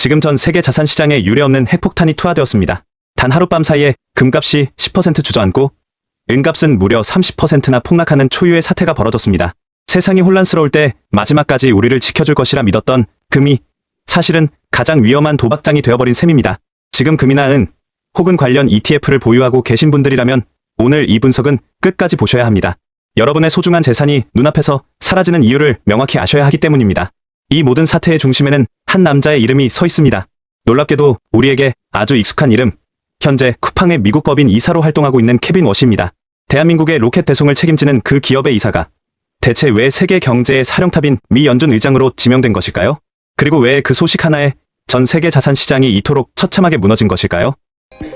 지금 전 세계 자산 시장에 유례없는 핵폭탄이 투하되었습니다. 단 하룻밤 사이에 금값이 10% 주저앉고 은값은 무려 30%나 폭락하는 초유의 사태가 벌어졌습니다. 세상이 혼란스러울 때 마지막까지 우리를 지켜줄 것이라 믿었던 금이 사실은 가장 위험한 도박장이 되어버린 셈입니다. 지금 금이나 은 혹은 관련 ETF를 보유하고 계신 분들이라면 오늘 이 분석은 끝까지 보셔야 합니다. 여러분의 소중한 재산이 눈앞에서 사라지는 이유를 명확히 아셔야 하기 때문입니다. 이 모든 사태의 중심에는 한 남자의 이름이 서 있습니다. 놀랍게도 우리에게 아주 익숙한 이름, 현재 쿠팡의 미국 법인 이사로 활동하고 있는 케빈 워시입니다. 대한민국의 로켓 대송을 책임지는 그 기업의 이사가 대체 왜 세계 경제의 사령탑인 미 연준 의장으로 지명된 것일까요? 그리고 왜 그 소식 하나에 전 세계 자산 시장이 이토록 처참하게 무너진 것일까요?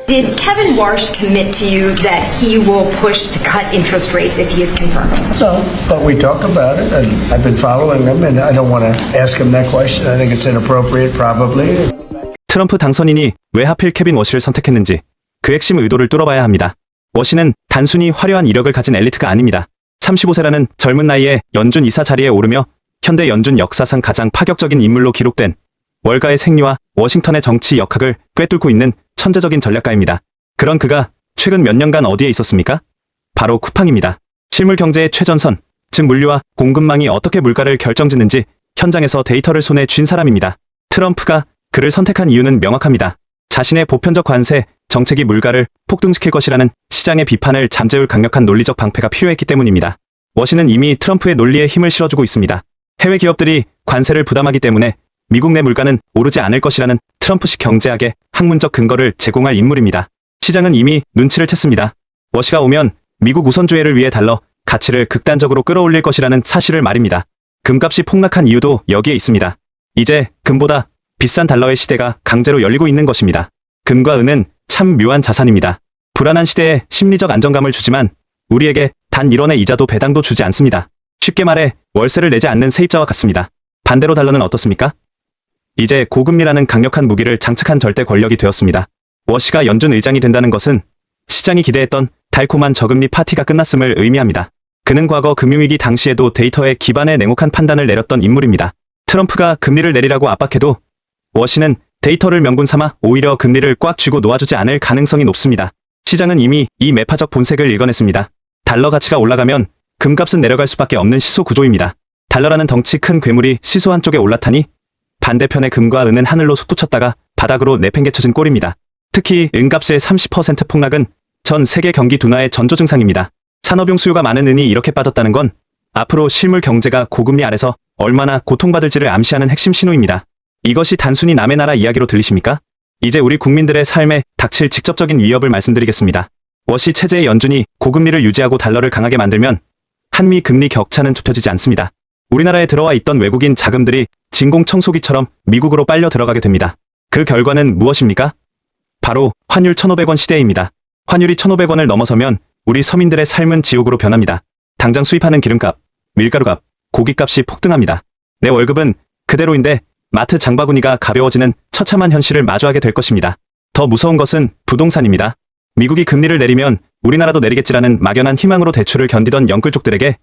Did Kevin Warsh commit to you that he will push to cut interest rates if he is confirmed? No, but we talk about it, and I've been following him, and I don't want to ask him that question. I think it's inappropriate, probably. 트럼프 당선인이 왜 하필 케빈 워시를 선택했는지 그 핵심 의도를 뚫어봐야 합니다. 워시는 단순히 화려한 이력을 가진 엘리트가 아닙니다. 35세라는 젊은 나이에 연준 이사 자리에 오르며 현대 연준 역사상 가장 파격적인 인물로 기록된 월가의 생리와 워싱턴의 정치 역학을 꿰뚫고 있는 천재적인 전략가입니다. 그런 그가 최근 몇 년간 어디에 있었습니까? 바로 쿠팡입니다. 실물 경제의 최전선, 즉 물류와 공급망이 어떻게 물가를 결정짓는지 현장에서 데이터를 손에 쥔 사람입니다. 트럼프가 그를 선택한 이유는 명확합니다. 자신의 보편적 관세 정책이 물가를 폭등시킬 것이라는 시장의 비판을 잠재울 강력한 논리적 방패가 필요했기 때문입니다. 워시는 이미 트럼프의 논리에 힘을 실어주고 있습니다. 해외 기업들이 관세를 부담하기 때문에 미국 내 물가는 오르지 않을 것이라는 트럼프식 경제학의 학문적 근거를 제공할 인물입니다. 시장은 이미 눈치를 챘습니다. 워시가 오면 미국 우선주의를 위해 달러 가치를 극단적으로 끌어올릴 것이라는 사실을 말입니다. 금값이 폭락한 이유도 여기에 있습니다. 이제 금보다 비싼 달러의 시대가 강제로 열리고 있는 것입니다. 금과 은은 참 묘한 자산입니다. 불안한 시대에 심리적 안정감을 주지만 우리에게 단 1원의 이자도 배당도 주지 않습니다. 쉽게 말해 월세를 내지 않는 세입자와 같습니다. 반대로 달러는 어떻습니까? 이제 고금리라는 강력한 무기를 장착한 절대 권력이 되었습니다. 워시가 연준 의장이 된다는 것은 시장이 기대했던 달콤한 저금리 파티가 끝났음을 의미합니다. 그는 과거 금융위기 당시에도 데이터에 기반해 냉혹한 판단을 내렸던 인물입니다. 트럼프가 금리를 내리라고 압박해도 워시는 데이터를 명분 삼아 오히려 금리를 꽉 쥐고 놓아주지 않을 가능성이 높습니다. 시장은 이미 이 매파적 본색을 읽어냈습니다. 달러 가치가 올라가면 금값은 내려갈 수밖에 없는 시소 구조입니다. 달러라는 덩치 큰 괴물이 시소 한쪽에 올라타니 반대편의 금과 은은 하늘로 솟구쳤다가 바닥으로 내팽개쳐진 꼴입니다. 특히 은값의 30% 폭락은 전 세계 경기 둔화의 전조 증상입니다. 산업용 수요가 많은 은이 이렇게 빠졌다는 건 앞으로 실물 경제가 고금리 아래서 얼마나 고통받을지를 암시하는 핵심 신호입니다. 이것이 단순히 남의 나라 이야기로 들리십니까? 이제 우리 국민들의 삶에 닥칠 직접적인 위협을 말씀드리겠습니다. 워시 체제의 연준이 고금리를 유지하고 달러를 강하게 만들면 한미 금리 격차는 좁혀지지 않습니다. 우리나라에 들어와 있던 외국인 자금들이 진공청소기처럼 미국으로 빨려 들어가게 됩니다. 그 결과는 무엇입니까? 바로 환율 1,500원 시대입니다. 환율이 1,500원을 넘어서면 우리 서민들의 삶은 지옥으로 변합니다. 당장 수입하는 기름값, 밀가루값, 고기값이 폭등합니다. 내 월급은 그대로인데 마트 장바구니가 가벼워지는 처참한 현실을 마주하게 될 것입니다. 더 무서운 것은 부동산입니다. 미국이 금리를 내리면 우리나라도 내리겠지라는 막연한 희망으로 대출을 견디던 영끌족들에게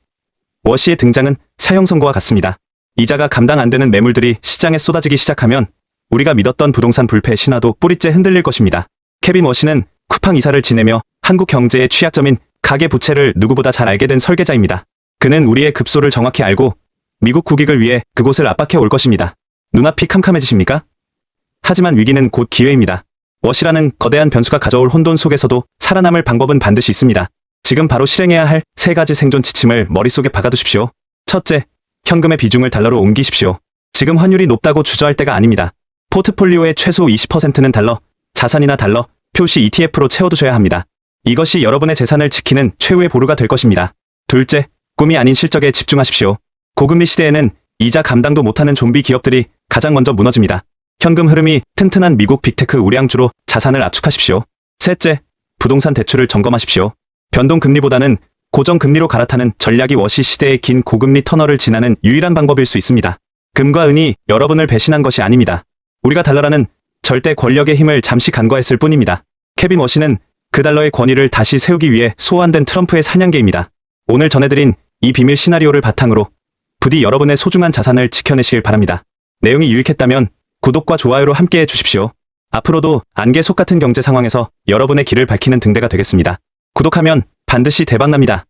워시의 등장은 사형 선고와 같습니다. 이자가 감당 안 되는 매물들이 시장에 쏟아지기 시작하면 우리가 믿었던 부동산 불패 신화도 뿌리째 흔들릴 것입니다. 케빈 워시는 쿠팡 이사를 지내며 한국 경제의 취약점인 가계부채를 누구보다 잘 알게 된 설계자입니다. 그는 우리의 급소를 정확히 알고 미국 국익을 위해 그곳을 압박해 올 것입니다. 눈앞이 캄캄해지십니까? 하지만 위기는 곧 기회입니다. 워시라는 거대한 변수가 가져올 혼돈 속에서도 살아남을 방법은 반드시 있습니다. 지금 바로 실행해야 할 3가지 생존 지침을 머릿속에 박아두십시오. 첫째, 현금의 비중을 달러로 옮기십시오. 지금 환율이 높다고 주저할 때가 아닙니다. 포트폴리오의 최소 20%는 달러, 자산이나 달러, 표시 ETF로 채워두셔야 합니다. 이것이 여러분의 재산을 지키는 최후의 보루가 될 것입니다. 둘째, 꿈이 아닌 실적에 집중하십시오. 고금리 시대에는 이자 감당도 못하는 좀비 기업들이 가장 먼저 무너집니다. 현금 흐름이 튼튼한 미국 빅테크 우량주로 자산을 압축하십시오. 셋째, 부동산 대출을 점검하십시오. 변동금리보다는 고정금리로 갈아타는 전략이 워시 시대의 긴 고금리 터널을 지나는 유일한 방법일 수 있습니다. 금과 은이 여러분을 배신한 것이 아닙니다. 우리가 달러라는 절대 권력의 힘을 잠시 간과했을 뿐입니다. 케빈 워시는 그 달러의 권위를 다시 세우기 위해 소환된 트럼프의 사냥개입니다. 오늘 전해드린 이 비밀 시나리오를 바탕으로 부디 여러분의 소중한 자산을 지켜내시길 바랍니다. 내용이 유익했다면 구독과 좋아요로 함께해 주십시오. 앞으로도 안개 속 같은 경제 상황에서 여러분의 길을 밝히는 등대가 되겠습니다. 구독하면 반드시 대박납니다.